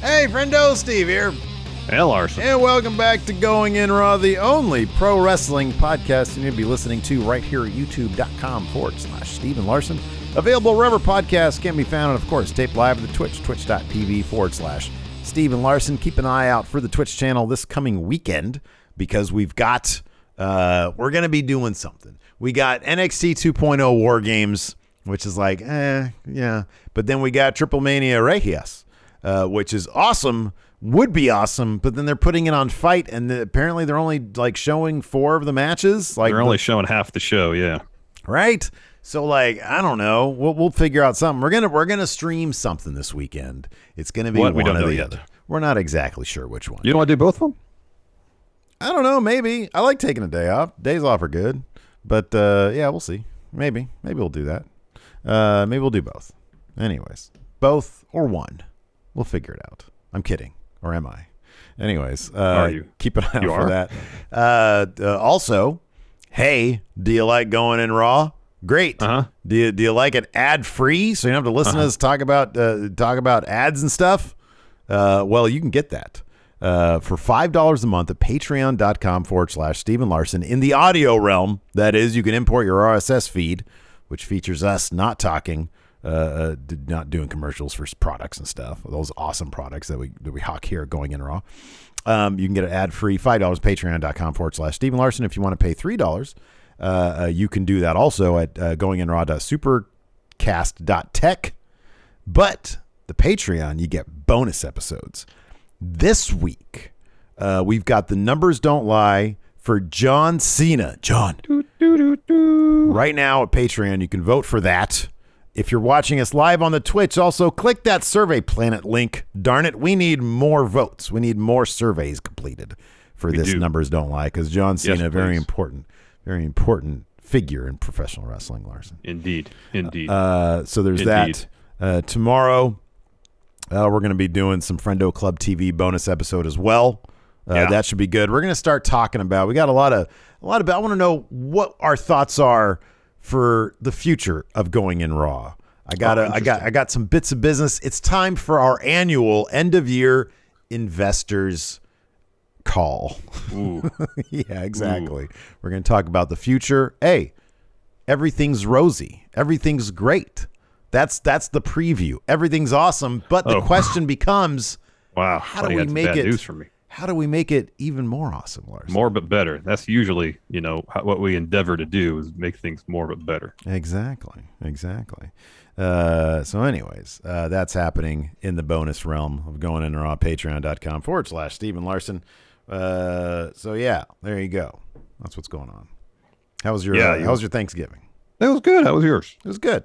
Hey, friendo, Steve here. Hey, Larson. And welcome back to Going In Raw, the only pro wrestling podcast you need to be listening to right here at youtube.com/Steven Larson. Available wherever podcasts can be found, and of course, taped live at the Twitch, twitch.tv/Steven Larson. Keep an eye out for the Twitch channel this coming weekend because we've got, we're going to be doing something. We got NXT 2.0 War Games, which is like, yeah. But then we got Triplemania Regias, which is awesome. Would be awesome, but then they're putting it on Fight, and apparently they're only like showing 4 of the matches. Like they're only showing half the show, yeah. Right. So like I don't know. We'll figure out something. We're gonna stream something this weekend. It's gonna be what? One We don't or know the yet. other. We're not exactly sure which one. You don't want to do both of them? I don't know. Maybe I like taking a day off. Days off are good, but yeah, we'll see. Maybe we'll do that. Maybe we'll do both. Anyways, both or one. We'll figure it out. I'm kidding. Or am I? Anyways, Are you? Keep an eye out You for are? that. Also, hey, do you like Going In Raw? Great. Uh-huh. Do you like it ad free so you don't have to listen to us talk about ads and stuff? Well, you can get that for $5 a month at patreon.com/Steven Larson. In the audio realm, that is, you can import your RSS feed, which features us not talking. Not doing commercials for products and stuff. Those awesome products that we hawk here at Going In Raw. You can get it ad free, $5, patreon.com/Steven Larson. If you want to pay $3, you can do that also at goinginraw.supercast.tech. But the Patreon, you get bonus episodes. This week, we've got The Numbers Don't Lie for John Cena. John. Right now at Patreon, you can vote for that. If you're watching us live on the Twitch, also click that Survey Planet link. Darn it, we need more votes. We need more surveys completed for this Numbers Don't Lie, because John Cena, very important figure in professional wrestling, Larson. Indeed. So there's that. Tomorrow, we're going to be doing some Friendo Club TV bonus episode as well. That should be good. We're going to start talking about. We got a lot of. I want to know what our thoughts are for the future of Going In Raw. I got some bits of business. It's time for our annual end of year investors call. Ooh. Yeah, exactly. Ooh. We're going to talk about the future. Hey, everything's rosy. Everything's great. That's the preview. Everything's awesome, but the question becomes, wow, how do we make it news for me? How do we make it even more awesome, Larson? More but better. That's usually, what we endeavor to do is make things more but better. Exactly. So anyways, that's happening in the bonus realm of Going In Raw, patreon.com/Steven Larson. So yeah, there you go. That's what's going on. How was your Thanksgiving? It was good. How was yours? It was good.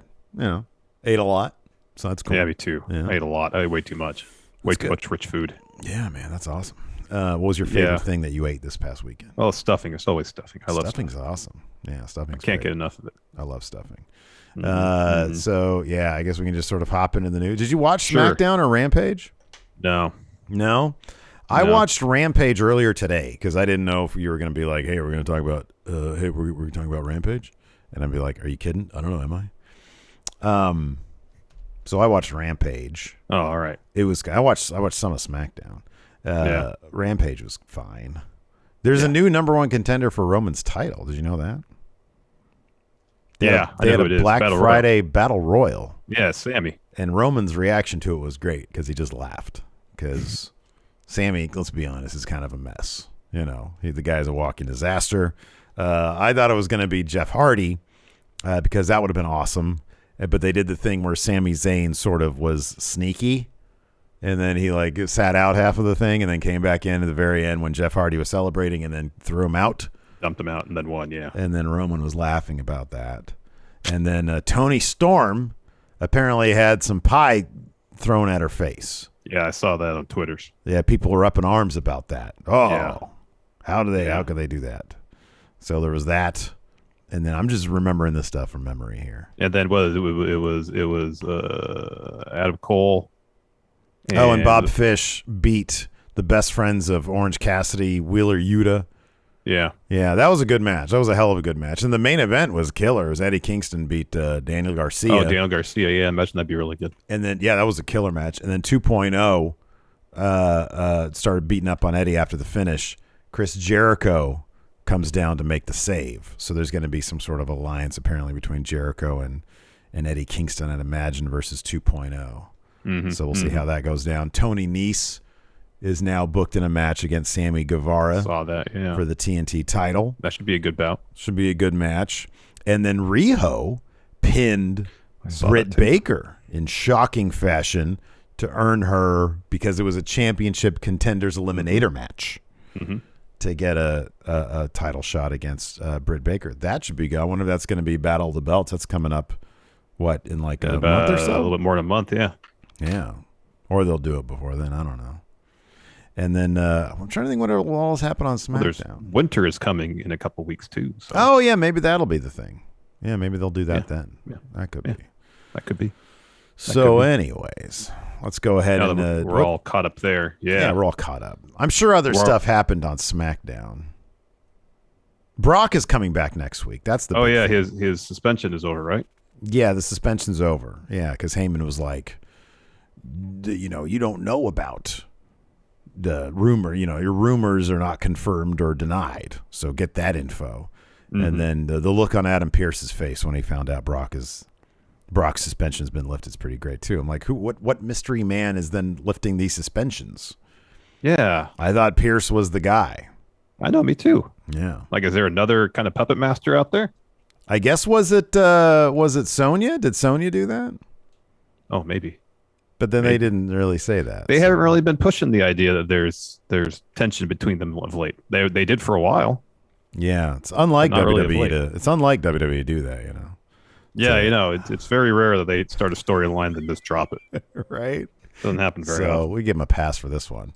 Ate a lot. So that's cool. Yeah, me too. Yeah. I ate a lot. I ate way too much. Way too much rich food. Yeah, man, that's awesome. What was your favorite thing that you ate this past weekend? Well, stuffing. It's always stuffing. I love stuffing's awesome. Yeah, stuffing's can't great. get enough of it. I love stuffing. So yeah, I guess we can just sort of hop into the news. Did you watch Smackdown or Rampage? No. I watched Rampage earlier today because I didn't know if you were going to be like, "Hey, we're going to talk about, we're talking about Rampage," and I'd be like, "Are you kidding? I don't know, am I?" So I watched Rampage. Oh, all right. I watched some of Smackdown. Rampage was fine. There's a new number 1 contender for Roman's title. Did you know that? They had a Black Friday Battle Royal. Yeah, Sammy. And Roman's reaction to it was great because he just laughed. Because Sammy, let's be honest, is kind of a mess. The guy's a walking disaster. I thought it was going to be Jeff Hardy because that would have been awesome. But they did the thing where Sami Zayn sort of was sneaky. And then he sat out half of the thing and then came back in at the very end when Jeff Hardy was celebrating and then threw him out. Dumped him out and then won, yeah. And then Roman was laughing about that. And then Toni Storm apparently had some pie thrown at her face. Yeah, I saw that on Twitters. Yeah, people were up in arms about that. Oh, yeah. How could they do that? So there was that. And then I'm just remembering this stuff from memory here. And then it was Adam Cole. And Bob Fish beat the best friends of Orange Cassidy, Wheeler Yuta. Yeah. Yeah, that was a good match. That was a hell of a good match. And the main event was killer. It was Eddie Kingston beat Daniel Garcia. Oh, Daniel Garcia. Yeah, I imagine that'd be really good. And then, that was a killer match. And then 2.0 started beating up on Eddie after the finish, Chris Jericho comes down to make the save. So there's going to be some sort of alliance apparently between Jericho and Eddie Kingston, I'd imagine, versus 2.0. Mm-hmm. So we'll see how that goes down. Tony Nese is now booked in a match against Sammy Guevara. Saw that, yeah. For the TNT title. That should be a good bout. Should be a good match. And then Riho pinned Britt Baker in shocking fashion to earn her, because it was a championship contenders eliminator match, to get a title shot against Britt Baker. That should be good. I wonder if that's going to be Battle of the Belts. That's coming up, in like a month or so? A little bit more than a month, yeah. Yeah. Or they'll do it before then. I don't know. And then I'm trying to think what else happened on SmackDown. Winter is coming in a couple weeks too. So. Oh, yeah. Maybe that'll be the thing. Yeah, maybe they'll do that then. Yeah. That could be. That could be. So anyways, let's go ahead and... we're all caught up there. Yeah, we're all caught up. I'm sure other stuff happened on SmackDown. Brock is coming back next week. That's the big thing. His suspension is over, right? Yeah, the suspension's over. Yeah, because Heyman was like, you don't know about the rumor. Your rumors are not confirmed or denied. So get that info. Mm-hmm. And then the look on Adam Pearce's face when he found out Brock's suspension's been lifted is pretty great too. I'm like, what mystery man is then lifting these suspensions? Yeah. I thought Pearce was the guy. I know, me too. Yeah. Like, is there another kind of puppet master out there? I guess was it Sonya? Did Sonya do that? Oh, maybe. But then they didn't really say that. They haven't really been pushing the idea that there's tension between them of late. They did for a while. Yeah, it's unlike WWE really it's unlike WWE to do that, Yeah, it's very rare that they start a storyline and just drop it. Right? Doesn't happen very often. So we give them a pass for this one.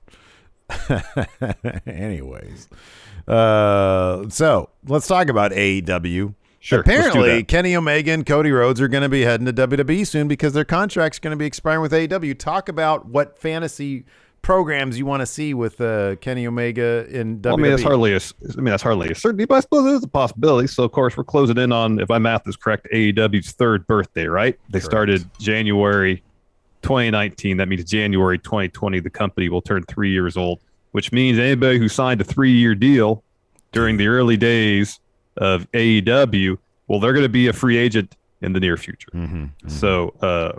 Anyways, so let's talk about AEW. Sure. Apparently, Kenny Omega and Cody Rhodes are going to be heading to WWE soon because their contract's going to be expiring with AEW. Talk about what fantasy programs you want to see with Kenny Omega in WWE. Well, that's hardly a certainty, but I suppose it is a possibility. So, of course, we're closing in on, if my math is correct, AEW's third birthday, right? They started January 2019. That means January 2020, the company will turn 3 years old, which means anybody who signed a 3-year deal during the early days of AEW, well, they're going to be a free agent in the near future. So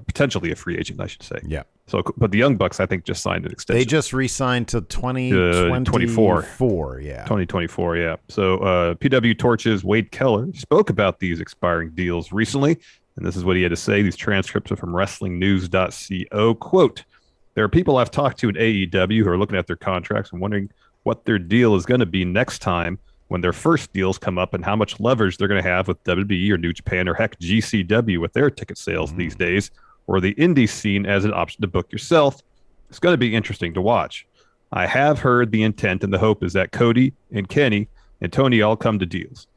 potentially a free agent, I should say. Yeah. So, but the Young Bucks, I think, just signed an extension. They just re-signed to 2024. Yeah. 2024, yeah. So PW Torch's Wade Keller spoke about these expiring deals recently, and this is what he had to say. These transcripts are from WrestlingNews.co. Quote, there are people I've talked to at AEW who are looking at their contracts and wondering what their deal is going to be next time when their first deals come up and how much leverage they're going to have with WWE or New Japan or heck GCW with their ticket sales these days, or the indie scene as an option to book yourself. It's going to be interesting to watch. I have heard the intent and the hope is that Cody and Kenny and Tony all come to deals.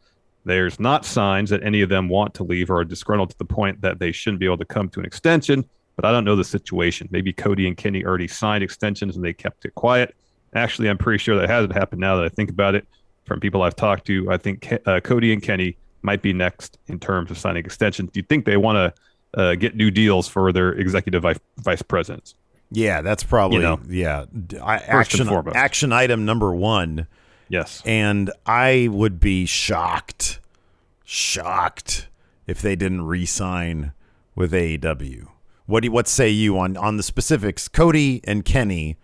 There's not signs that any of them want to leave or are disgruntled to the point that they shouldn't be able to come to an extension, but I don't know the situation. Maybe Cody and Kenny already signed extensions and they kept it quiet. Actually, I'm pretty sure that hasn't happened now that I think about it. From people I've talked to, I think Cody and Kenny might be next in terms of signing extensions. Do you think they want to get new deals for their executive vice presidents? Yeah, that's probably action item number one. Yes, and I would be shocked if they didn't re-sign with AEW. What say you on the specifics? Cody and Kenny.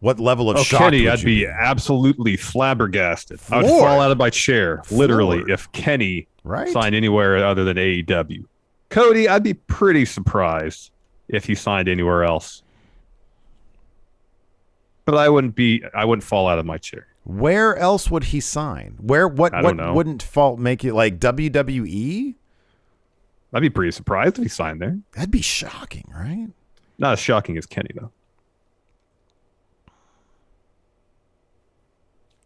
What level of shock? Kenny, I'd be absolutely flabbergasted. I would fall out of my chair, literally, if Kenny signed anywhere other than AEW. Cody, I'd be pretty surprised if he signed anywhere else. But I wouldn't fall out of my chair. Where else would he sign? What wouldn't make it like WWE? I'd be pretty surprised if he signed there. That'd be shocking, right? Not as shocking as Kenny, though.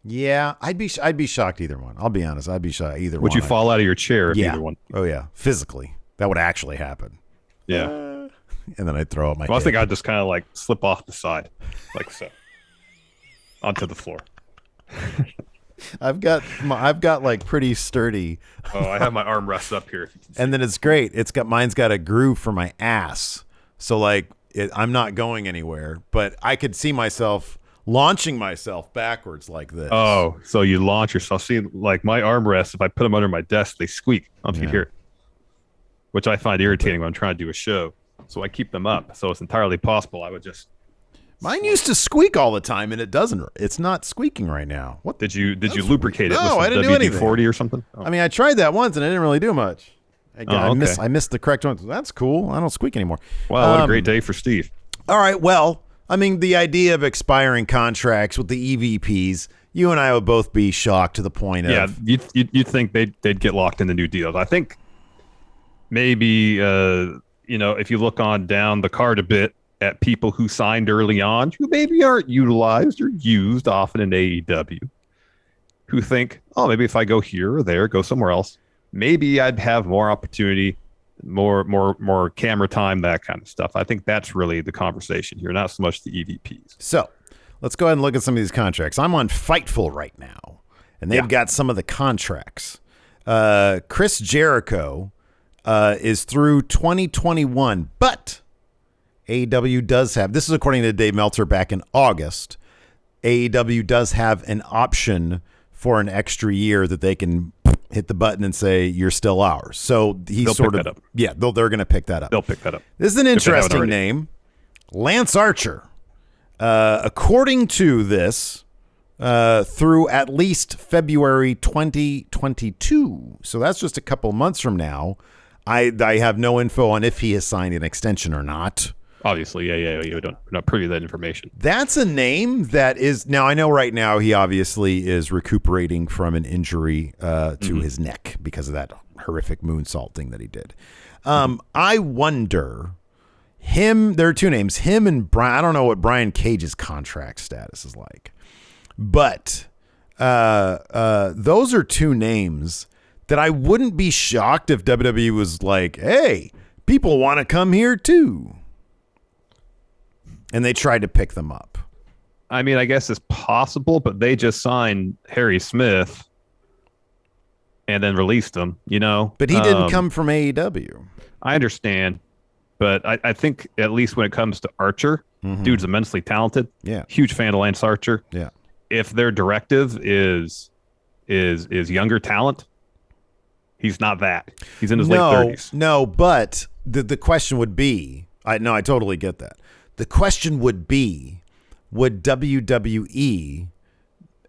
Yeah, I'd be shocked either one. I'll be honest. I'd be shocked either one. Would you fall out of your chair if either one? Oh, yeah. Physically. That would actually happen. Yeah. And then I'd throw up my I think I'd just kind of like slip off the side, like so, onto the floor. I've got like pretty sturdy. Oh, I have my armrests up here. And then it's great. Mine's got a groove for my ass. So like I'm not going anywhere, but I could see myself launching myself backwards like this. Oh, so you launch yourself. See, like my armrests, if I put them under my desk, they squeak. I don't know if you hear it, which I find irritating when I'm trying to do a show. So I keep them up. So it's entirely possible I would just. Mine used to squeak all the time, and it doesn't. It's not squeaking right now. What did you lubricate it? No, with I didn't do anything. WD-40 or something. Oh. I mean, I tried that once, and it didn't really do much. I okay. missed the correct one. That's cool. I don't squeak anymore. Wow, what a great day for Steve. All right, well, I mean, the idea of expiring contracts with the EVPs, you and I would both be shocked to the point of... Yeah, you'd think they'd get locked into new deals. I think maybe, if you look on down the card a bit at people who signed early on, who maybe aren't utilized or used often in AEW, who think, oh, maybe if I go here or there, go somewhere else, maybe I'd have more opportunity, more camera time, that kind of stuff. I think that's really the conversation here, not so much the EVPs. So let's go ahead and look at some of these contracts. I'm on Fightful right now, and they've got some of the contracts. Chris Jericho is through 2021, but AEW does have, this is according to Dave Meltzer back in August, AEW does have an option for an extra year that they can hit the button and say, you're still ours. So he's they're going to pick that up. They'll pick that up. This is an interesting name. Lance Archer. According to this, through at least February 2022. So that's just a couple months from now. I have no info on if he has signed an extension or not. Obviously, we're not privy to that information. That's a name that is, now I know right now he obviously is recuperating from an injury to his neck because of that horrific moonsault thing that he did. I wonder, there are two names, him and Brian. I don't know what Brian Cage's contract status is like, but those are two names that I wouldn't be shocked if WWE was like, hey, people want to come here too. And they tried to pick them up. I mean, I guess it's possible, but they just signed Harry Smith and then released him, But he didn't come from AEW. I understand. But I think at least when it comes to Archer, dude's immensely talented. Yeah. Huge fan of Lance Archer. Yeah. If their directive is younger talent, he's not that. He's in his late 30s. No, but the question would be, I totally get that. The question would be, would WWE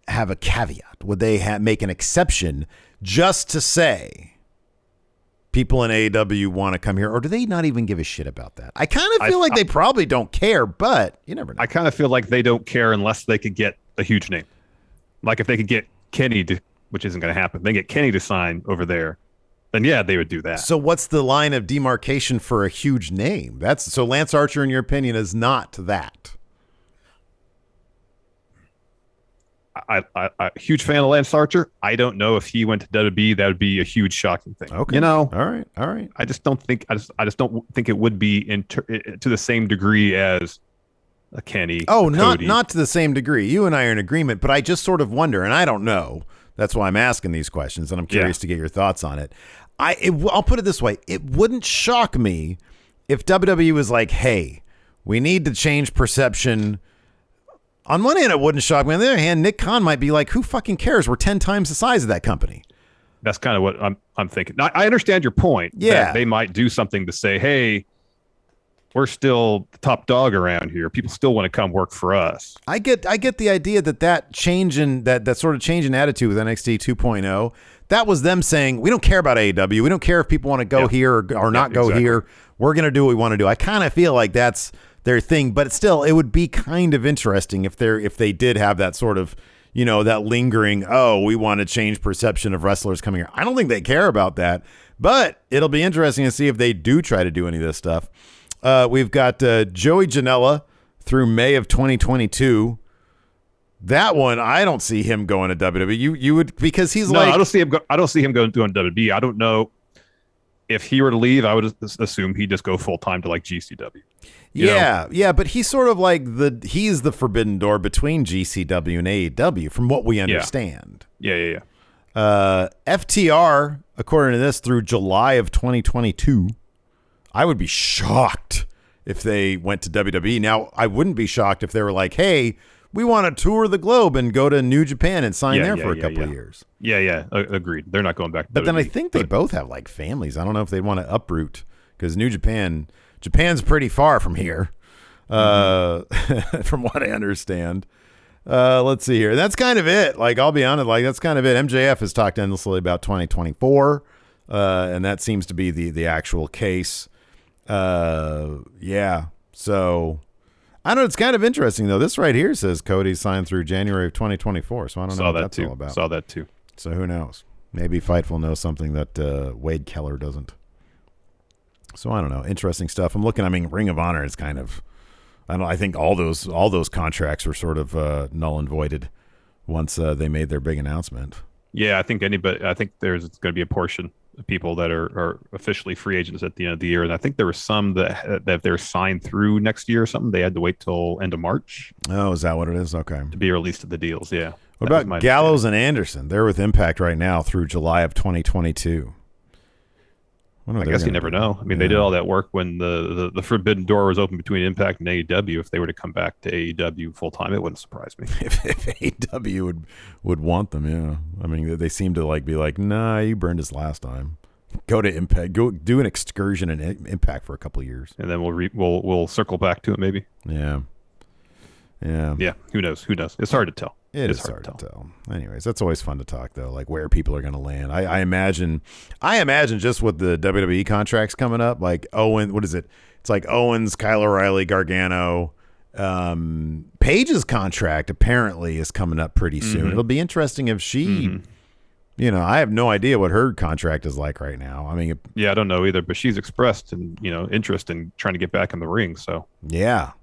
have a caveat? Would they make an exception just to say people in AEW want to come here? Or do they not even give a shit about that? I kind of feel like they probably don't care, but you never know. I kind of feel like they don't care unless they could get a huge name. Like if they could get Kenny to, which isn't going to happen, they get Kenny to sign over there, then yeah, they would do that. So what's the line of demarcation for a huge name? So Lance Archer, in your opinion, is not that. I huge fan of Lance Archer. I don't know if he went to WWE, that would be a huge shocking thing. Okay. All right. I just don't think it would be to the same degree as a Kenny. Oh, Cody. not to the same degree. You and I are in agreement, but I just sort of wonder, and I don't know. That's why I'm asking these questions, and I'm curious to get your thoughts on it. I'll put it this way. It wouldn't shock me if WWE was like, hey, we need to change perception. On one hand, it wouldn't shock me. On the other hand, Nick Khan might be like, who fucking cares? We're 10 times the size of that company. That's kind of what I'm thinking. I understand your point. Yeah. That they might do something to say, hey, we're still the top dog around here. People still want to come work for us. I get the idea that change in that sort of change in attitude with NXT 2.0, that was them saying, we don't care about AEW. We don't care if people want to go here or not go here. We're going to do what we want to do. I kind of feel like that's their thing, but still, it would be kind of interesting if they did have that sort of, that lingering, we want to change perception of wrestlers coming here. I don't think they care about that, but it'll be interesting to see if they do try to do any of this stuff. We've got Joey Janela through May of 2022. That one, I don't see him going to WWE. You would, because he's I don't see him. I don't see him going to WWE. I don't know if he were to leave. I would assume he'd just go full time to like GCW. Yeah, but he's sort of like he's the forbidden door between GCW and AEW, from what we understand. Yeah. FTR, according to this, through July of 2022. I would be shocked if they went to WWE. Now, I wouldn't be shocked if they were like, hey, we want to tour the globe and go to New Japan and sign there for a couple of years. Yeah, agreed. They're not going back to But WWE, then I think they both have like families. I don't know if they'd want to uproot because Japan's pretty far from here, from what I understand. Let's see here. That's kind of it. Like, I'll be honest, like that's kind of it. MJF has talked endlessly about 2024, and that seems to be the actual case. Yeah. So I don't know. It's kind of interesting though. This right here says Cody signed through January of 2024. So I don't know what that's all about. Saw that too. So who knows? Maybe Fightful knows something that Wade Keller doesn't. So I don't know. Interesting stuff. I'm looking. I mean, Ring of Honor is kind of. I think all those contracts were sort of null and voided once they made their big announcement. Yeah, I think there's going to be a portion of people that are officially free agents at the end of the year, and I think there were some that if they're signed through next year or something, they had to wait till end of March. Oh, is that what it is? Okay. To be released to the deals, yeah. What about Gallows and Anderson? They're with Impact right now through July of 2022. I guess you never know. I mean, they did all that work when the forbidden door was open between Impact and AEW. If they were to come back to AEW full time, it wouldn't surprise me. If AEW would want them, yeah. I mean, they seem to be like, nah, you burned us last time. Go to Impact. Go do an excursion in Impact for a couple of years, and then we'll circle back to it maybe. Yeah. Who knows? It's hard to tell. It's hard to tell. Anyways, that's always fun to talk though, like where people are going to land. I imagine just with the WWE contracts coming up, like Owen, what is it? It's like Owens, Kyle O'Reilly, Gargano, Paige's contract apparently is coming up pretty soon. Mm-hmm. It'll be interesting if she, I have no idea what her contract is like right now. I mean, I don't know either, but she's expressed interest in trying to get back in the ring. So yeah.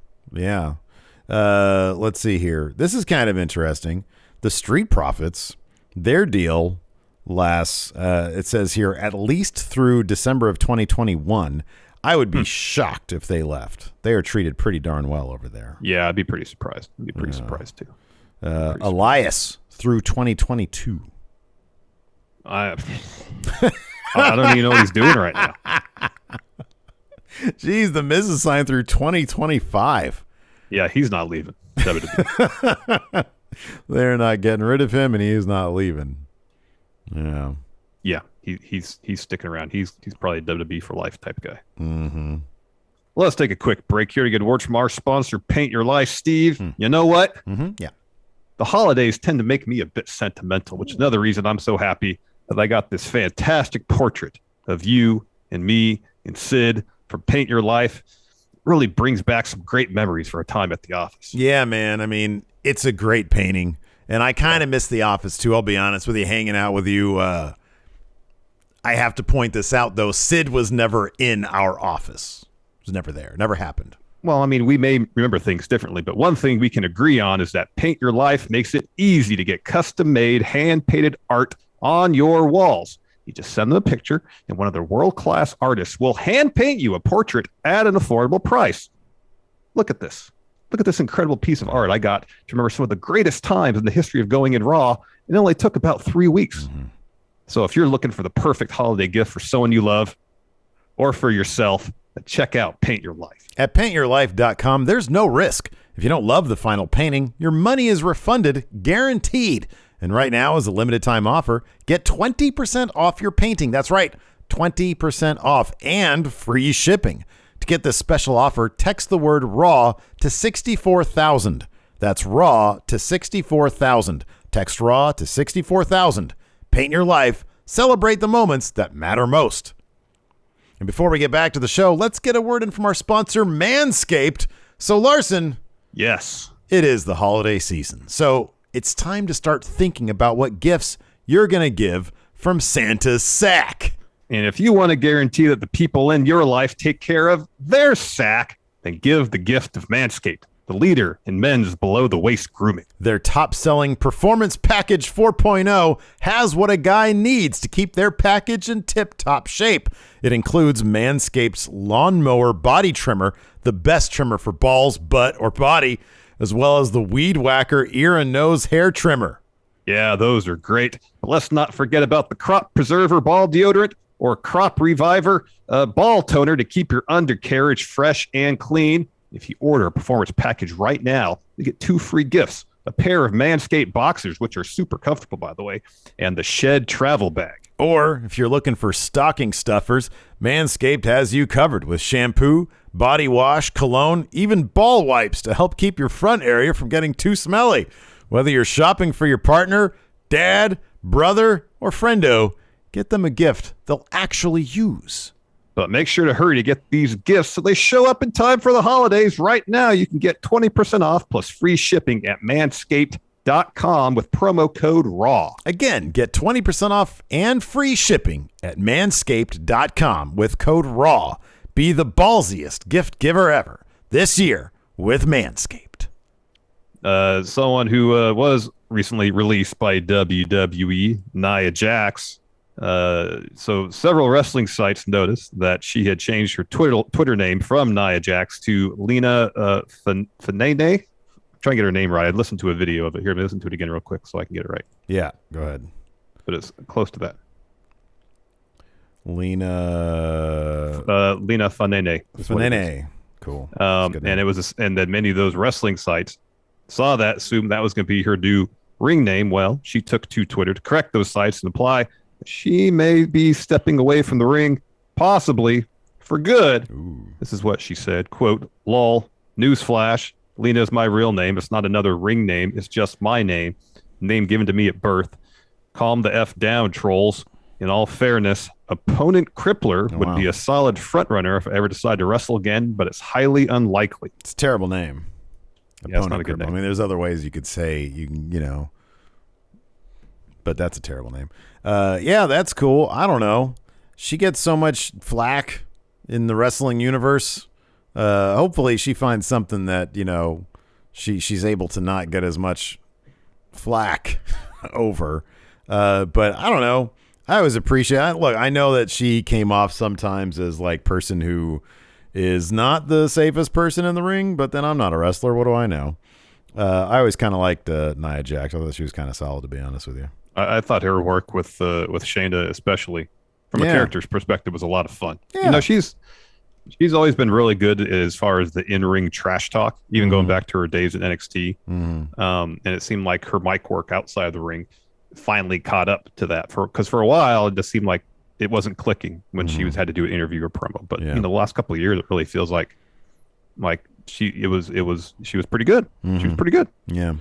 Let's see here. This is kind of interesting. The Street Profits, their deal lasts, it says here, at least through December of 2021. I would be shocked if they left. They are treated pretty darn well over there. Yeah, I'd be pretty surprised. Surprised too. Elias through 2022. I don't even know what he's doing right now. Jeez, the Miz is signed through 2025. Yeah, he's not leaving WWE. They're not getting rid of him, and he is not leaving. Yeah, he's sticking around. He's probably a WWE for life type guy. Mm-hmm. Let's take a quick break here to get words from our sponsor, Paint Your Life. Steve, You know what? Mm-hmm. Yeah. The holidays tend to make me a bit sentimental, which is another reason I'm so happy that I got this fantastic portrait of you and me and Sid from Paint Your Life. Really brings back some great memories for a time at the office. Yeah, man. I mean, it's a great painting, and I kind of miss the office too. I'll be honest with you, hanging out with you. I have to point this out though. Sid was never in our office. He was never there. Never happened. Well, I mean, we may remember things differently, but one thing we can agree on is that Paint Your Life makes it easy to get custom-made, hand-painted art on your walls. You just send them a picture, and one of their world-class artists will hand-paint you a portrait at an affordable price. Look at this. Look at this incredible piece of art I got to remember some of the greatest times in the history of Going in Raw. It only took about 3 weeks. Mm-hmm. So if you're looking for the perfect holiday gift for someone you love or for yourself, check out Paint Your Life. At paintyourlife.com, there's no risk. If you don't love the final painting, your money is refunded, guaranteed. And right now, as a limited time offer, get 20% off your painting. That's right, 20% off and free shipping. To get this special offer, text the word RAW to 64,000. That's RAW to 64,000. Text RAW to 64,000. Paint your life. Celebrate the moments that matter most. And before we get back to the show, let's get a word in from our sponsor, Manscaped. So, Larson. Yes. It is the holiday season. So, it's time to start thinking about what gifts you're going to give from Santa's sack. And if you want to guarantee that the people in your life take care of their sack, then give the gift of Manscaped, the leader in men's below-the-waist grooming. Their top-selling Performance Package 4.0 has what a guy needs to keep their package in tip-top shape. It includes Manscaped's Lawnmower Body Trimmer, the best trimmer for balls, butt, or body, as well as the Weed Whacker Ear and Nose Hair Trimmer. Yeah, those are great. But let's not forget about the Crop Preserver Ball Deodorant or Crop Reviver ball toner to keep your undercarriage fresh and clean. If you order a performance package right now, you get 2 free gifts: a pair of Manscaped boxers, which are super comfortable, by the way, and the Shed travel bag. Or if you're looking for stocking stuffers, Manscaped has you covered with shampoo, body wash, cologne, even ball wipes to help keep your front area from getting too smelly. Whether you're shopping for your partner, dad, brother, or friendo, get them a gift they'll actually use. But make sure to hurry to get these gifts so they show up in time for the holidays. Right now, you can get 20% off plus free shipping at manscaped.com with promo code RAW. Again, get 20% off and free shipping at manscaped.com with code RAW. Be the ballsiest gift giver ever this year with Manscaped. Someone who was recently released by WWE, Nia Jax. So several wrestling sites noticed that she had changed her Twitter name from Nia Jax to Lena Fanene. Try and get her name right. I'd listened to a video of it. Here, let me listen to it again real quick so I can get it right. Yeah, go ahead. But it's close to that. Lena Fanene. Fanene. Cool. And it was, and then many of those wrestling sites saw that, assumed that was going to be her new ring name. Well, she took to Twitter to correct those sites and imply she may be stepping away from the ring, possibly for good. Ooh. This is what she said, quote, "Lol, newsflash, Lena is my real name. It's not another ring name. It's just my name given to me at birth. Calm the F down, trolls. In all fairness, opponent Crippler would be a solid front runner if I ever decide to wrestle again, but it's highly unlikely." It's a terrible name. Yeah, it's not a good name. I mean, there's other ways you could say, but that's a terrible name. Yeah, that's cool. I don't know. She gets so much flack in the wrestling universe. Hopefully she finds something that, she's able to not get as much flack over. But I don't know. I always appreciate it. Look, I know that she came off sometimes as like person who is not the safest person in the ring, but then I'm not a wrestler. What do I know? I always kind of liked Nia Jax. I thought she was kind of solid, to be honest with you. I thought her work with Shayna, especially from a character's perspective, was a lot of fun. Yeah. She's always been really good as far as the in-ring trash talk, even going back to her days at NXT. And it seemed like her mic work outside of the ring finally caught up to that. Because for a while, it just seemed like it wasn't clicking when she had to do an interview or promo. But the last couple of years, it really feels like she was pretty good. She was pretty good. Yeah.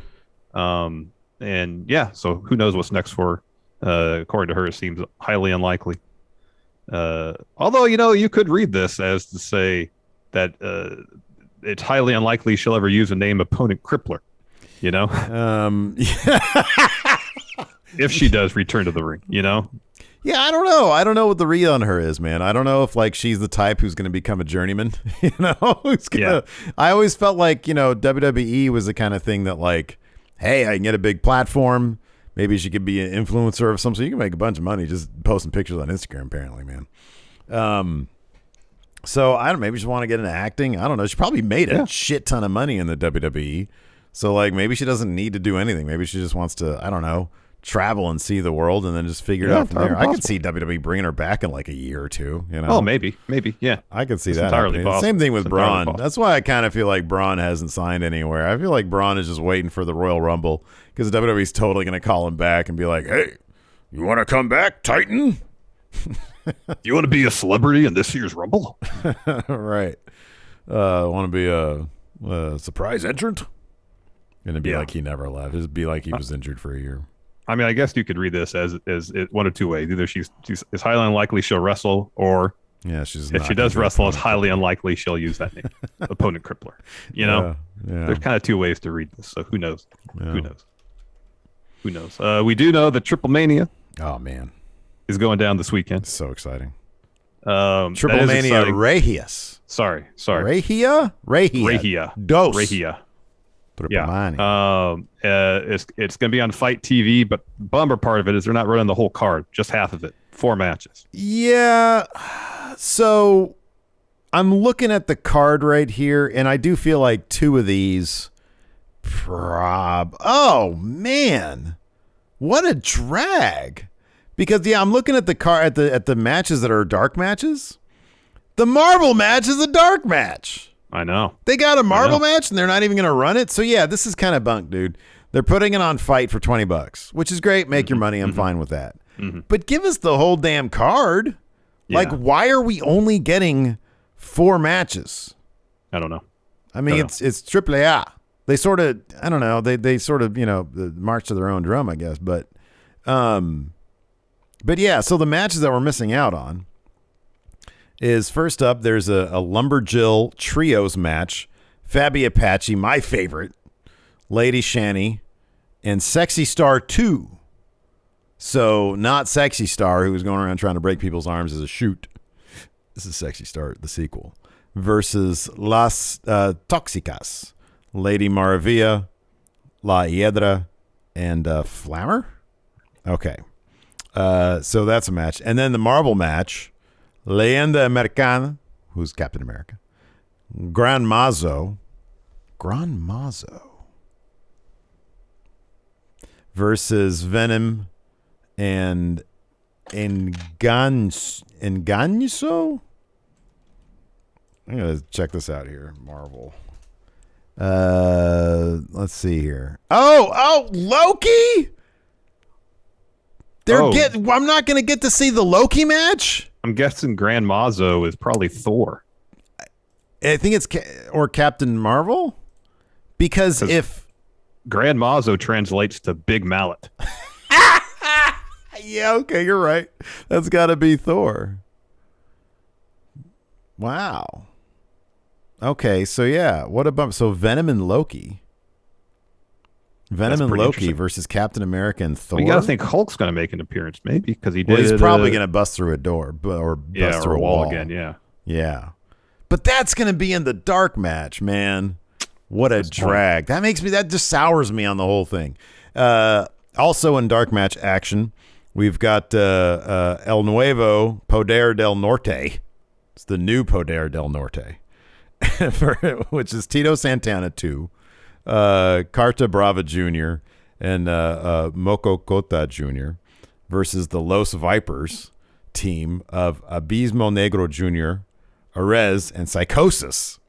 And yeah, so who knows what's next for her? According to her, it seems highly unlikely. Although, you could read this as to say that it's highly unlikely she'll ever use the name opponent Crippler, if she does return to the ring, Yeah, I don't know. I don't know what the read on her is, man. I don't know if she's the type who's going to become a journeyman, I always felt like, WWE was the kind of thing that hey, I can get a big platform. Maybe she could be an influencer of some sort. You can make a bunch of money just posting pictures on Instagram, apparently, man. So I don't. Maybe she want to get into acting. I don't know. She probably made a shit ton of money in the WWE. So maybe she doesn't need to do anything. Maybe she just wants to, I don't know, travel and see the world and then just figure it out from there. I could see WWE bringing her back in a year or two. Oh, maybe, yeah. I could see It's that. entirely possible. Same thing with It's Braun. That's why I kind of feel like Braun hasn't signed anywhere. I feel like Braun is just waiting for the Royal Rumble because WWE's totally going to call him back and be like, "Hey, you want to come back, Titan? You want to be a celebrity in this year's Rumble?" Right. Want to be a surprise entrant? And it'd be like he never left. It'd be like he was injured for a year. I mean, I guess you could read this as one of two ways. Either it's highly unlikely she'll wrestle, or if she does wrestle, it's highly unlikely she'll use that name, opponent Crippler. There's kind of two ways to read this. So who knows? Yeah. Who knows? We do know that Triplemania. Oh man, is going down this weekend. It's so exciting. Triplemania Regias. Sorry. Regia. Dos. Regia. Yeah. It's going to be on Fight TV, but bummer part of it is they're not running the whole card, just half of it, 4 matches. Yeah. So I'm looking at the card right here, and I do feel like 2 of these oh man, what a drag. Because I'm looking at the matches that are dark matches. The Marvel match is a dark match. I know. They got a Marvel match and they're not even going to run it. So yeah, this is kind of bunk, dude. They're putting it on Fight for $20, which is great. Make your money. I'm fine with that. But give us the whole damn card. Yeah. Like, why are we only getting 4 matches? I don't know. I mean, it's AAA. They sort of, I don't know. They sort of, march to their own drum, I guess. But yeah. So the matches that we're missing out on is, first up, there's a Lumberjill Trios match. Fabi Apache, my favorite, Lady Shani, and Sexy Star 2. So not Sexy Star, who was going around trying to break people's arms as a shoot. This is Sexy Star, the sequel. Versus Las Toxicas, Lady Maravilla, La Hiedra, and Flammer. Okay. So that's a match. And then the Marvel match, Leyenda Americana, who's Captain America, Gran Mazo versus Venom and Engañoso. I'm going to check this out here. Marvel. Let's see here. Oh, Loki? I'm not going to get to see the Loki match? I'm guessing Grand Mazo is probably Thor. I think it's or Captain Marvel, because if Grand Mazo translates to Big Mallet. Yeah, okay, you're right. That's got to be Thor. Wow. Okay, so yeah, what about Venom and Loki? Venom and Loki versus Captain America and Thor. You got to think Hulk's going to make an appearance, maybe, because he did. Well, he's probably going to bust through a door or bust through a wall again. Yeah. But that's going to be in the dark match, man. What a drag. That just sours me on the whole thing. Also in dark match action, we've got El Nuevo Poder del Norte. It's the new Poder del Norte, which is Tito Santana 2, Carta Brava Jr., and Moco Cota Jr. versus the Los Vipers team of Abismo Negro Jr., Arez, and Psychosis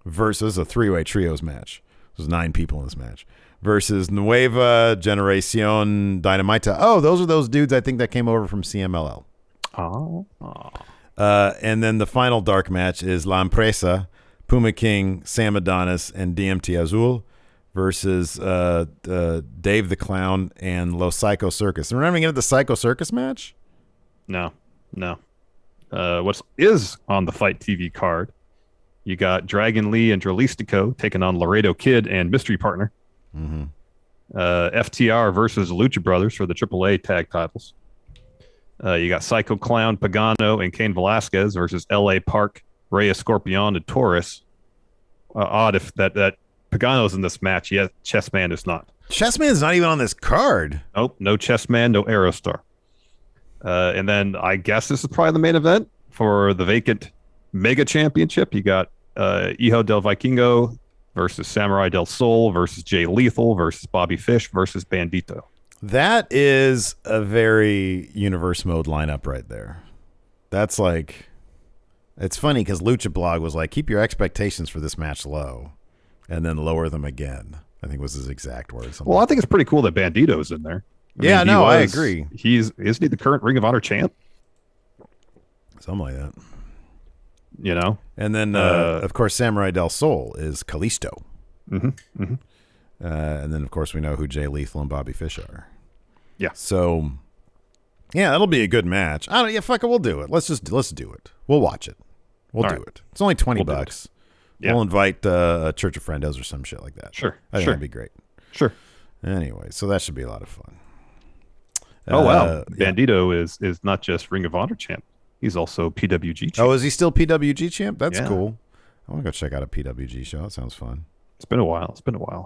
versus a 3-way trios match. There's 9 people in this match. Versus Nueva Generacion Dynamita. Oh, those are those dudes I think that came over from CMLL. Oh. And then the final dark match is La Empresa, Puma King, Sam Adonis, and DMT Azul versus Dave the Clown and Los Psycho Circus. And we're not even going to get the Psycho Circus match? No. What is on the Fight TV card, you got Dragon Lee and Dralistico taking on Laredo Kid and Mystery Partner. FTR versus Lucha Brothers for the AAA tag titles. You got Psycho Clown, Pagano, and Cain Velasquez versus LA Park, Rey Escorpion, and Taurus. Odd if that Pagano's in this match, yet Chessman is not. Chessman's not even on this card. Nope, no Chessman, no Aerostar. And then I guess this is probably the main event for the vacant Mega Championship. You got Hijo del Vikingo versus Samurai del Sol versus Jay Lethal versus Bobby Fish versus Bandito. That is a very universe mode lineup right there. That's like, it's funny because Lucha Blog was like, keep your expectations for this match low and then lower them again. I think was his exact words. Well, I think it's pretty cool that Bandito's in there. I agree. Isn't he the current Ring of Honor champ? Something like that. You know? And then, of course, Samurai del Sol is Kalisto. And then, of course, we know who Jay Lethal and Bobby Fish are. Yeah. So, yeah, that'll be a good match. Fuck it, we'll do it. Let's do it. We'll watch it. We'll do it. It's only $20. Yeah. We'll invite a Church of Friendos or some shit like that. Sure. I think that'd be great. Sure. Anyway, so that should be a lot of fun. Oh, wow. Bandito is not just Ring of Honor champ. He's also PWG champ. Oh, is he still PWG champ? That's cool. I want to go check out a PWG show. That sounds fun. It's been a while,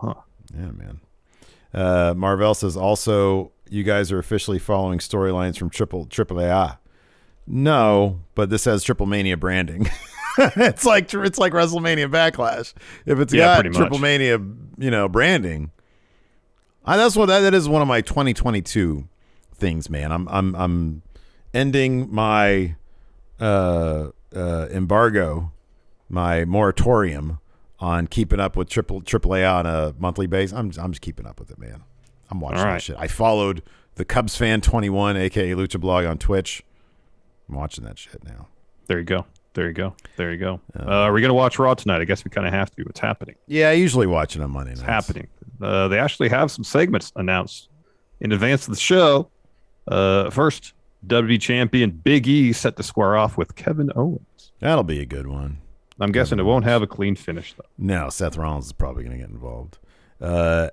huh? Yeah, man. Marvel says, also, you guys are officially following storylines from AAA. No, but this has Triplemania branding. it's like WrestleMania Backlash. If it's got Triplemania, branding. That is one of my 2022 things, man. I'm ending my embargo, my moratorium on keeping up with AAA on a monthly basis. I'm just keeping up with it, man. I'm watching that shit. I followed the Cubs fan 21, aka Lucha Blog, on Twitch. I'm watching that shit now. There you go. Are we gonna watch Raw tonight? I guess we kind of have to. What's happening? Yeah, I usually watch it on Monday nights. It's happening. They actually have some segments announced in advance of the show. First, WWE champion Big E set to square off with Kevin Owens. That'll be a good one. I'm guessing it won't have a clean finish, though. No, Seth Rollins is probably going to get involved.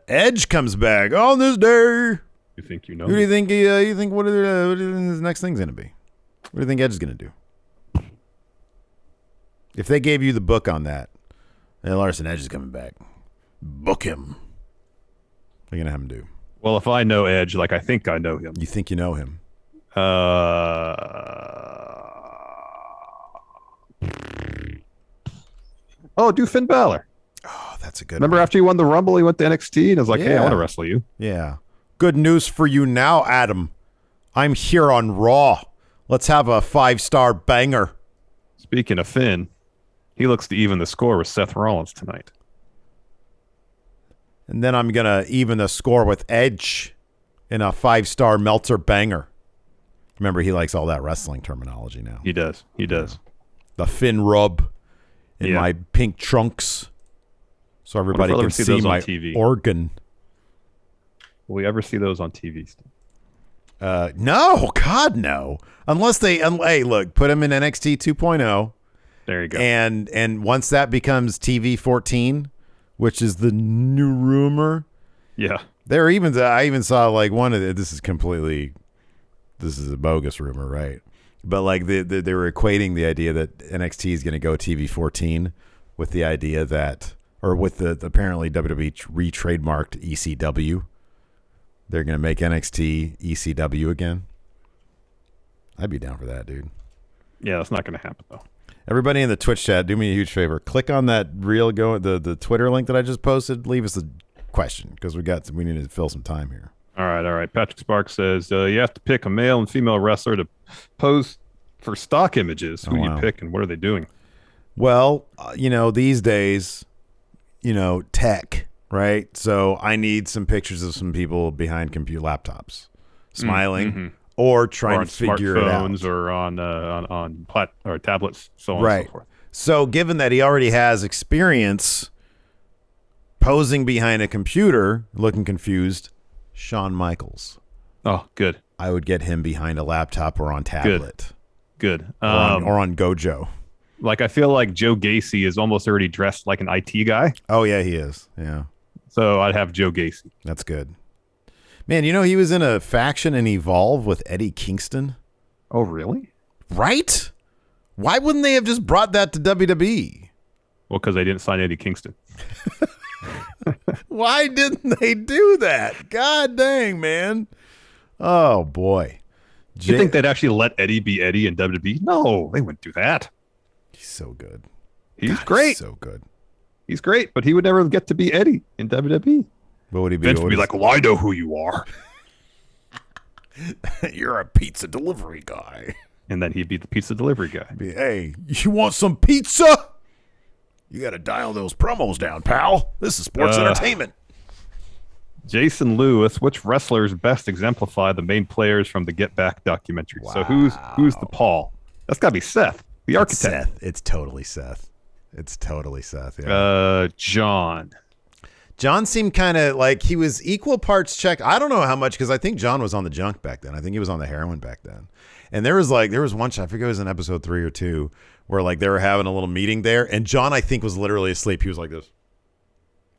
Edge comes back on this day. You think you know? Who do you think? You think what do you think his next thing's going to be? What do you think Edge is going to do? If they gave you the book on that, hey, Larson, Edge is coming back. Book him. What are you going to have him do? Well, if I know Edge, like I think I know him. You think you know him? Do Finn Balor. Oh, that's a good Remember one. after he won the Rumble, he went to NXT and was like, hey, I want to wrestle you. Yeah. Good news for you now, Adam. I'm here on Raw. Let's have a 5-star banger. Speaking of Finn, he looks to even the score with Seth Rollins tonight. And then I'm going to even the score with Edge in a 5-star Meltzer banger. Remember, he likes all that wrestling terminology now. He does. The Finn rub in my pink trunks so everybody can see my TV. organ. Will we ever see those on TV? No, God, no. Unless they, hey, look, put them in NXT 2.0. There you go. And once that becomes TV 14, which is the new rumor. Yeah. I even saw like one of this is a bogus rumor, right? But like they were equating the idea that NXT is going to go TV 14 with the idea that, or with the apparently WWE re-trademarked ECW. They're going to make NXT ECW again. I'd be down for that, dude. Yeah, that's not going to happen though. Everybody in the Twitch chat, do me a huge favor. Click on that the Twitter link that I just posted. Leave us a question because we need to fill some time here. All right. Patrick Sparks says you have to pick a male and female wrestler to pose for stock images. Who you pick and what are they doing? Well, these days, tech, right? So I need some pictures of some people behind computer laptops, smiling or trying to figure it out, or on tablets, so on and so forth. So given that he already has experience posing behind a computer, looking confused. Shawn Michaels. Oh, good. I would get him behind a laptop or on tablet. Good. Or on Gojo. Like, I feel like Joe Gacy is almost already dressed like an IT guy. Oh, yeah, he is. Yeah. So I'd have Joe Gacy. That's good. Man, he was in a faction in Evolve with Eddie Kingston. Oh, really? Right? Why wouldn't they have just brought that to WWE? Well, because they didn't sign Eddie Kingston. Why didn't they do that? God dang, man. Oh, boy. You think they'd actually let Eddie be Eddie in WWE? No, they wouldn't do that. He's so good. He's great. He's so good. He's great, but he would never get to be Eddie in WWE. What would he be? Vince would be like, well, I know who you are. You're a pizza delivery guy. And then he'd be the pizza delivery guy. Hey, you want some pizza? You got to dial those promos down, pal. This is sports entertainment. Jason Lewis, which wrestlers best exemplify the main players from the Get Back documentary? Wow. So who's the Paul? That's got to be Seth, the architect. Seth. It's totally Seth. Yeah. John seemed kind of like he was equal parts check. I don't know how much because I think John was on the junk back then. I think he was on the heroin back then. And there was one shot, I forget it was in episode 3 or 2, where like they were having a little meeting there, and John I think was literally asleep. He was like this.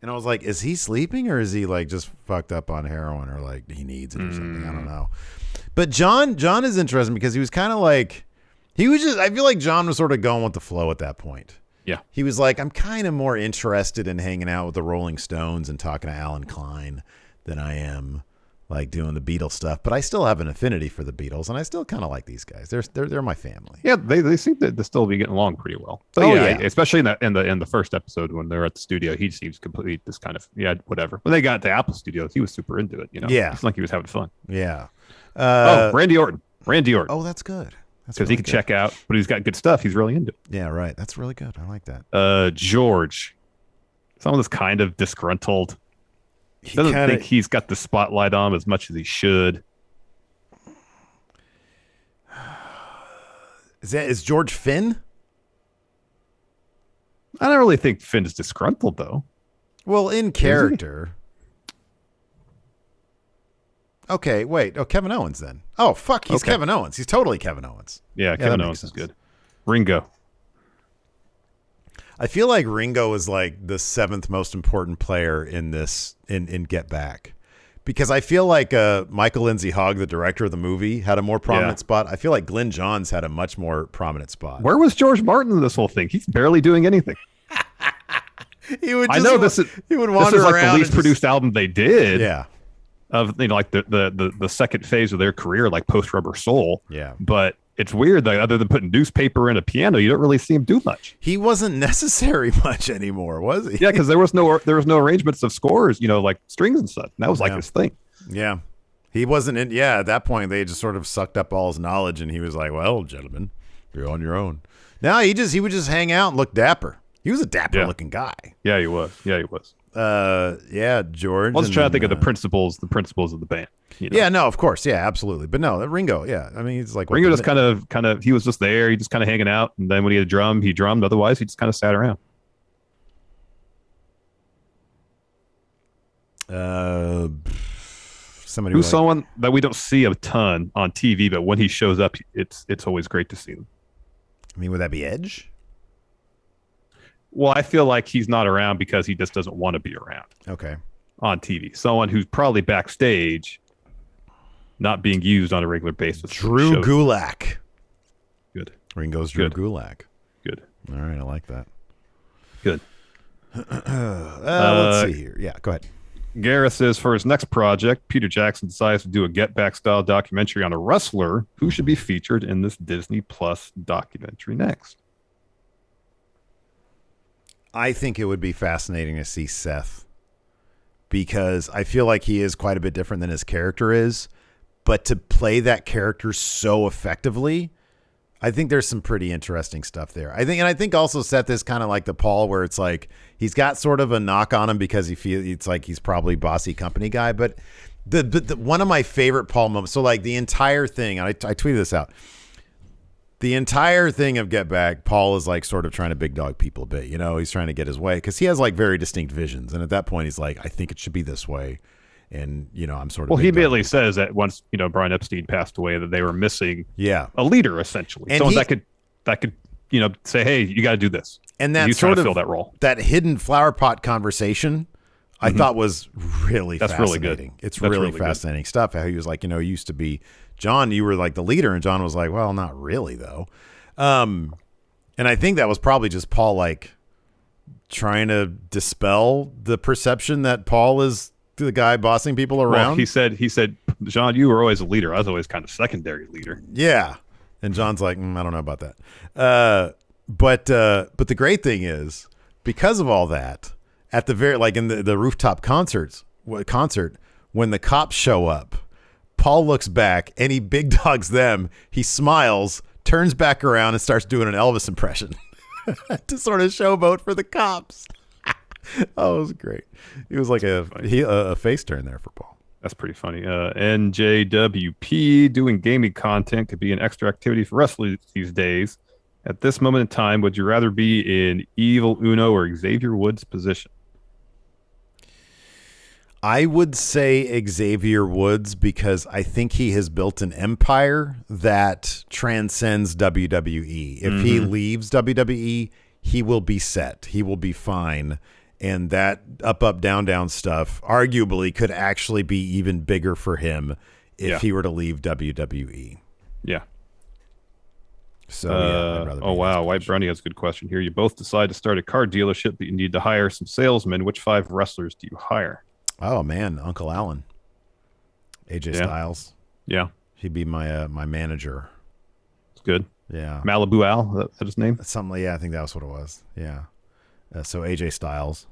And I was like, is he sleeping or is he like just fucked up on heroin or like he needs it or something? I don't know. But John is interesting because he was kind of like, I feel like John was sort of going with the flow at that point. Yeah. He was like, I'm kind of more interested in hanging out with the Rolling Stones and talking to Alan Klein than I am like doing the Beatles stuff. But I still have an affinity for the Beatles and I still kind of like these guys. They're my family. Yeah, they seem to still be getting along pretty well. But especially in the first episode when they're at the studio, he seems completely just kind of whatever. When they got to Apple Studios, he was super into it. Yeah, it's like he was having fun. Yeah. Randy Orton. Oh, that's good. Because he can check out, but he's got good stuff. He's really into it. Yeah, right. That's really good. I like that. George. Someone that's kind of disgruntled. Doesn't think he's got the spotlight on him as much as he should. Is George Finn? I don't really think Finn is disgruntled, though. Well, in character. Okay, wait. Oh, Kevin Owens then. Oh, fuck. He's Kevin Owens. He's totally Kevin Owens. Yeah, Kevin Owens is good. Ringo. I feel like Ringo is like the 7th most important player in this, in Get Back. Because I feel like Michael Lindsay Hogg, the director of the movie, had a more prominent spot. I feel like Glenn Johns had a much more prominent spot. Where was George Martin in this whole thing? He's barely doing anything. He would I know this is like the least produced album they did. Yeah. Of like the second phase of their career, like post Rubber Soul. Yeah. But it's weird that other than putting newspaper in a piano, you don't really see him do much. He wasn't necessary much anymore, was he? Yeah, because there was no arrangements of scores, like strings and stuff. And that was like his thing. Yeah. He wasn't in. Yeah, at that point they just sort of sucked up all his knowledge, and he was like, "Well, gentlemen, you're on your own." No, he would just hang out and look dapper. He was a dapper looking guy. Yeah, he was. George. I was trying to think of the principles of the band. Yeah, no, of course. Yeah, absolutely. But no, Ringo, yeah. I mean, he's like Ringo just kind of he was just there. He just kind of hanging out. And then when he had a drum, he drummed. Otherwise, he just kind of sat around. Someone that we don't see a ton on TV, but when he shows up, it's always great to see him. I mean, would that be Edge? Well, I feel like he's not around because he just doesn't want to be around. Okay. On TV. Someone who's probably backstage, not being used on a regular basis. Drew Gulak. Good. Ringo's Drew Gulak. Good. All right, I like that. Good. Let's see here. Yeah, go ahead. Gareth says for his next project, Peter Jackson decides to do a Get Back style documentary on a wrestler who should be featured in this Disney Plus documentary next. I think it would be fascinating to see Seth, because I feel like he is quite a bit different than his character is, but to play that character so effectively, I think there's some pretty interesting stuff there. I think also Seth is kind of like the Paul, where it's like he's got sort of a knock on him because it's like he's probably bossy company guy, but the one of my favorite Paul moments. So like the entire thing, I tweeted this out. The entire thing of Get Back, Paul is like sort of trying to big dog people a bit. He's trying to get his way because he has like very distinct visions. And at that point, he's like, I think it should be this way. And, I'm sort of. Well, he immediately says that once, Brian Epstein passed away, that they were missing a leader, essentially. And someone that could, say, hey, you got to do this. And that he's sort trying to of fill that role. That hidden flower pot conversation, I thought was really fascinating. Really good. It's really fascinating stuff. How he was like, used to be John, you were like the leader, and John was like, well, not really though. And I think that was probably just Paul like trying to dispel the perception that Paul is the guy bossing people around. Well, he said, John, you were always a leader. I was always kind of secondary leader. Yeah. And John's like, I don't know about that. But the great thing is, because of all that, at the very, like in the rooftop concert, when the cops show up, Paul looks back and he big dogs them. He smiles, turns back around, and starts doing an Elvis impression to sort of showboat for the cops. Oh, it was great. It was like a face turn there for Paul. That's pretty funny. NJWP, doing gaming content could be an extra activity for wrestlers these days. At this moment in time, would you rather be in Evil Uno or Xavier Woods' position? I would say Xavier Woods, because I think he has built an empire that transcends WWE. If he leaves WWE, he will be set. He will be fine. And that up, down, down stuff arguably could actually be even bigger for him if he were to leave WWE. Yeah. So, I'd rather oh, wow. White Brownie has a good question here. You both decide to start a car dealership, but you need to hire some salesmen. Which 5 wrestlers do you hire? Oh, man. Uncle Allen. AJ Styles. Yeah. He'd be my manager. It's good. Yeah. Malibu Al, is that his name? Something. Yeah, I think that was what it was. Yeah. So AJ Styles.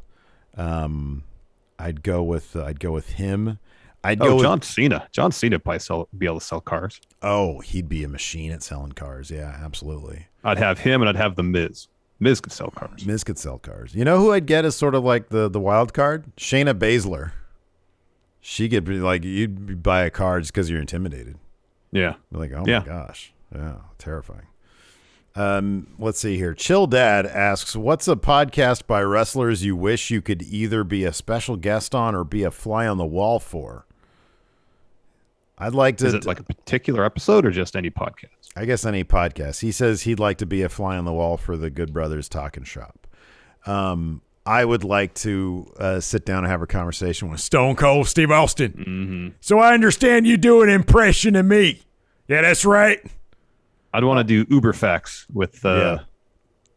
I'd go with him. I'd go with John Cena. John Cena probably be able to sell cars. Oh, he'd be a machine at selling cars. Yeah, absolutely. I'd have him, and I'd have the Miz. Miz could sell cars. Miz could sell cars. You know who I'd get as sort of like the wild card? Shayna Baszler. She could be like, you'd buy a car just because you're intimidated. Yeah. You're like, oh my gosh. Yeah, terrifying. Let's see here. Chill Dad asks, what's a podcast by wrestlers you wish you could either be a special guest on or be a fly on the wall for? I'd like to. Is it like a particular episode or just any podcast? I guess any podcast. He says he'd like to be a fly on the wall for the Good Brothers Talking Shop. I would like to sit down and have a conversation with Stone Cold Steve Austin. Mm-hmm. So I understand you do an impression of me. Yeah, that's right. I'd want to do Uber Facts with Stone Cold.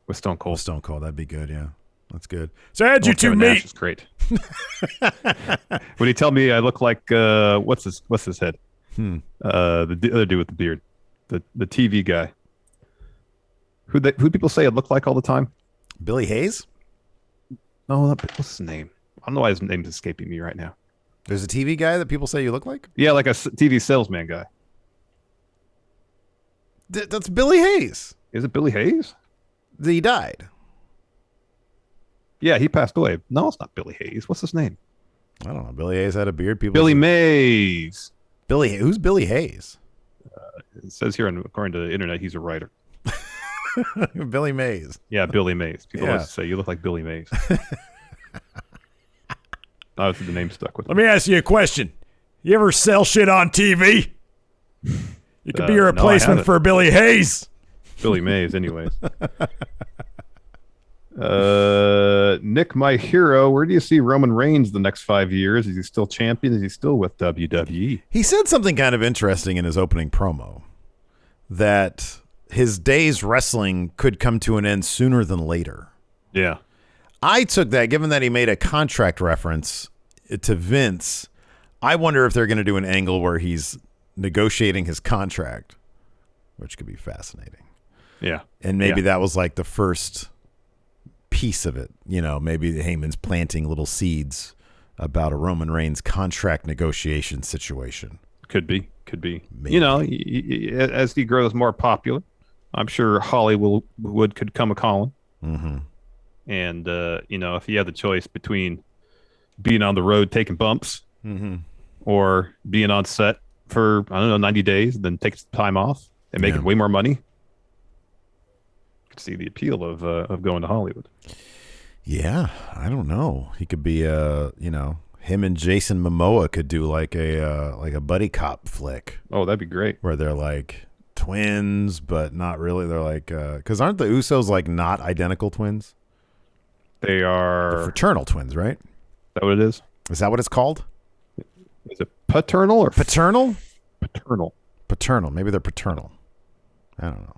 With Stone Cold, that'd be good. Yeah, that's good. So how'd you two Kevin meet? Nash is great. When he tell me I look like what's his head? The other dude with the beard, the TV guy. Who people say it looked like all the time? Billy Hayes? No, what's his name? I don't know why his name's escaping me right now. There's a TV guy that people say you look like? Yeah, like a TV salesman guy. That's Billy Hayes. Is it Billy Hayes? He died. Yeah, he passed away. No, it's not Billy Hayes. What's his name? I don't know. Billy Hayes had a beard. Billy Mays. Who's Billy Hayes? It says here, according to the internet, he's a writer. Billy Mays. Yeah, Billy Mays. People always say, you look like Billy Mays. Obviously, the name stuck with me. Let me ask you a question. You ever sell shit on TV? You could be a replacement for Billy Hayes. Billy Mays, anyways. Nick, my hero, where do you see Roman Reigns the next 5 years? Is he still champion? Is he still with WWE? He said something kind of interesting in his opening promo, that his days wrestling could come to an end sooner than later. Yeah. I took that, given that he made a contract reference to Vince, I wonder if they're going to do an angle where he's negotiating his contract, which could be fascinating. Yeah. And maybe that was like the first piece of it. You know, maybe Heyman's planting little seeds about a Roman Reigns contract negotiation situation. Could be. Maybe. You know, as he grows more popular, I'm sure Hollywood could come a-calling. Mm-hmm. And, you know, if he had the choice between being on the road taking bumps or being on set for, 90 days, and then take some time off and making way more money, see the appeal of going to Hollywood. Yeah, I don't know. He could be him and Jason Momoa could do like a buddy cop flick. Oh, that'd be great. Where they're like twins, but not really. They're like, because aren't the Usos like not identical twins? They are They're fraternal twins, right? Is that what it is? Is that what it's called? Is it paternal or paternal? Paternal. Maybe they're paternal. I don't know.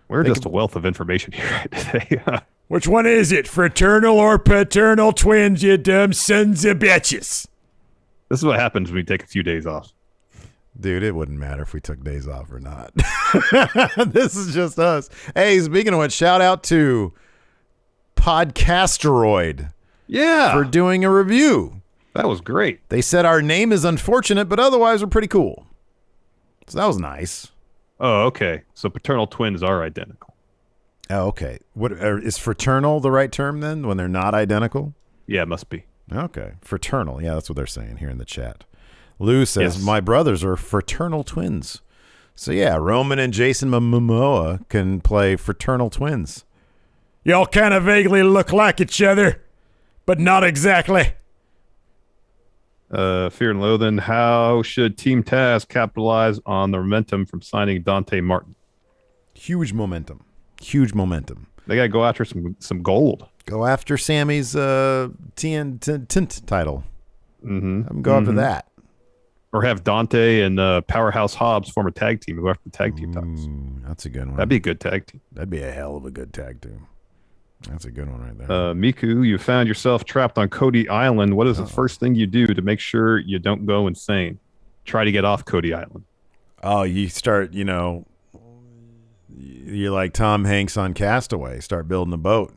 We're just a wealth of information here right today. Which one is it? Fraternal or paternal twins, you dumb sons of bitches? This is what happens when we take a few days off. Dude, it wouldn't matter if we took days off or not. This is just us. Hey, speaking of which, shout out to Podcasteroid. Yeah. For doing a review. That was great. They said our name is unfortunate, but otherwise we're pretty cool. So that was nice. Oh, okay. So paternal twins are identical. Oh, okay. What is fraternal the right term then when they're not identical? Yeah, it must be. Okay. Fraternal. Yeah, that's what they're saying here in the chat. Lou says, my brothers are fraternal twins. So yeah, Roman and Jason Momoa can play fraternal twins. Y'all kind of vaguely look like each other, but not exactly. Fear and Loathing, how should Team Taz capitalize on the momentum from signing Dante Martin? Huge momentum. They got to go after some gold. Go after Sammy's TNT title. Mm-hmm. Have them go after that. Or have Dante and Powerhouse Hobbs form a tag team and go after the tag team titles. That's a good one. That'd be a good tag team. That'd be a hell of a good tag team. That's a good one right there. Miku, you found yourself trapped on Cody Island. What is the first thing you do to make sure you don't go insane? Try to get off Cody Island. Oh, you start, you're like Tom Hanks on Castaway. Start building a boat.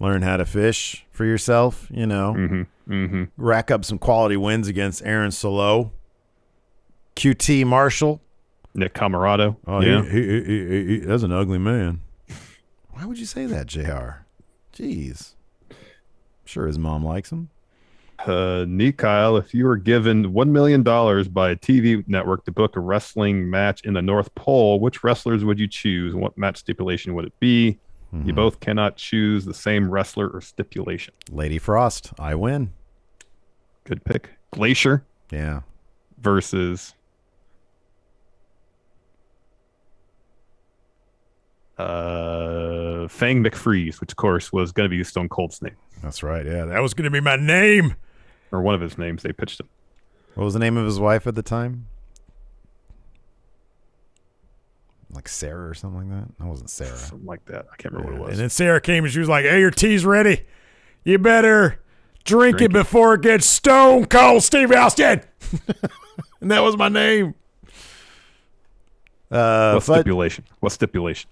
Learn how to fish for yourself, Rack up some quality wins against Aaron Solo. QT Marshall. Nick Camarado. Oh, yeah. That's an ugly man. Why would you say that, JR? Jeez. Sure his mom likes him. Kyle, if you were given $1 million by a TV network to book a wrestling match in the North Pole, which wrestlers would you choose? And what match stipulation would it be? Mm-hmm. You both cannot choose the same wrestler or stipulation. Lady Frost, I win. Good pick. Glacier. Yeah. Versus Fang McFreeze, which of course was going to be Stone Cold's name. That's right. Yeah, that was going to be my name. Or one of his names. They pitched him. What was the name of his wife at the time? Like Sarah or something like that? That wasn't Sarah. Something like that. I can't remember what it was. And then Sarah came and she was like, hey, your tea's ready. You better drink it before it gets Stone Cold Steve Austin. And that was my name. What stipulation? What stipulation?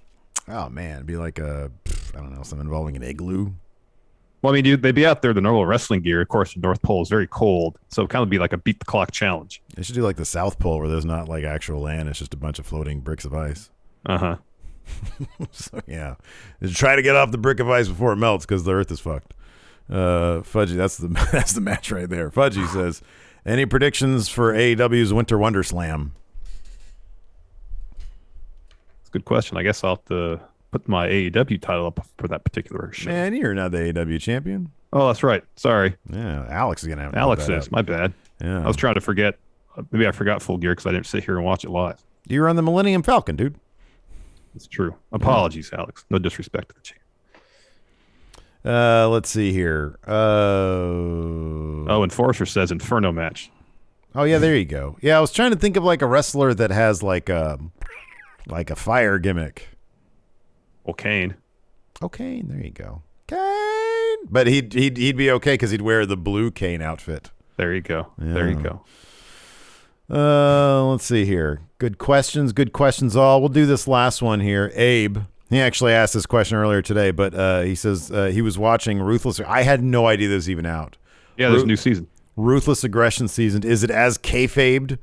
Oh, man. It'd be like I don't know, something involving an igloo. Well, I mean, dude, they'd be out there in the normal wrestling gear. Of course, the North Pole is very cold, so it'd kind of be like a beat the clock challenge. They should do like the South Pole where there's not like actual land. It's just a bunch of floating bricks of ice. Uh-huh. So, yeah. Just try to get off the brick of ice before it melts because the earth is fucked. Fudgy, that's the match right there. Fudgy says, any predictions for AEW's Winter Wonder Slam? It's a good question. I guess I'll have to put my AEW title up for that particular show. Man, you're not the AEW champion. Oh, that's right. Sorry. Yeah, Alex is going to have to Alex is. My bad. Yeah. I was trying to forget. Maybe I forgot Full Gear because I didn't sit here and watch it live. You were on the Millennium Falcon, dude. It's true. Apologies, Alex. No disrespect to the champ. Let's see here. Enforcer says Inferno match. Oh, yeah, there you go. Yeah, I was trying to think of like a wrestler that has like a fire gimmick. Well, Kane. Oh, Kane. There you go. Kane. But he'd be okay because he'd wear the blue Kane outfit. There you go. Yeah. There you go. Let's see here. Good questions all. We'll do this last one here. Abe. He actually asked this question earlier today, but he says he was watching Ruthless. I had no idea this was even out. Yeah, there's a new season. Ruthless Aggression season. Is it as kayfabed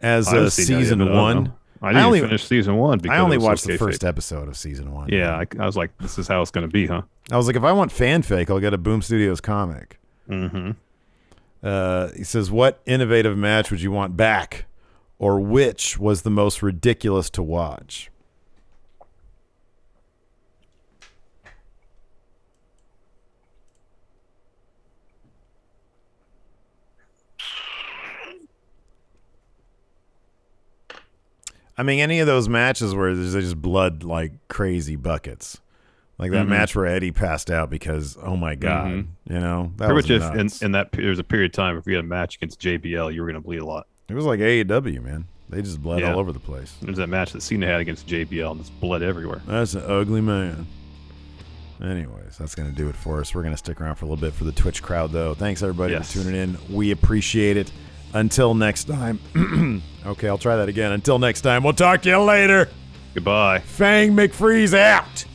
as season one? I didn't finish season one because I only watched the first episode of season one. Yeah, I was like, this is how it's going to be, huh? I was like, if I want fanfic, I'll get a Boom Studios comic. Mm-hmm. He says, what innovative match would you want back? Or which was the most ridiculous to watch? I mean, any of those matches where there's just blood like crazy buckets. Like that match where Eddie passed out because, oh my God, you know? That pretty was much nuts. in that, there's a period of time if you had a match against JBL, you were going to bleed a lot. It was like AEW, man. They just bled all over the place. There's that match that Cena had against JBL and just bled everywhere. That's an ugly man. Anyways, that's going to do it for us. We're going to stick around for a little bit for the Twitch crowd, though. Thanks, everybody, for tuning in. We appreciate it. Until next time. Okay, I'll try that again. Until next time, we'll talk to you later. Goodbye. Fang McFreeze out.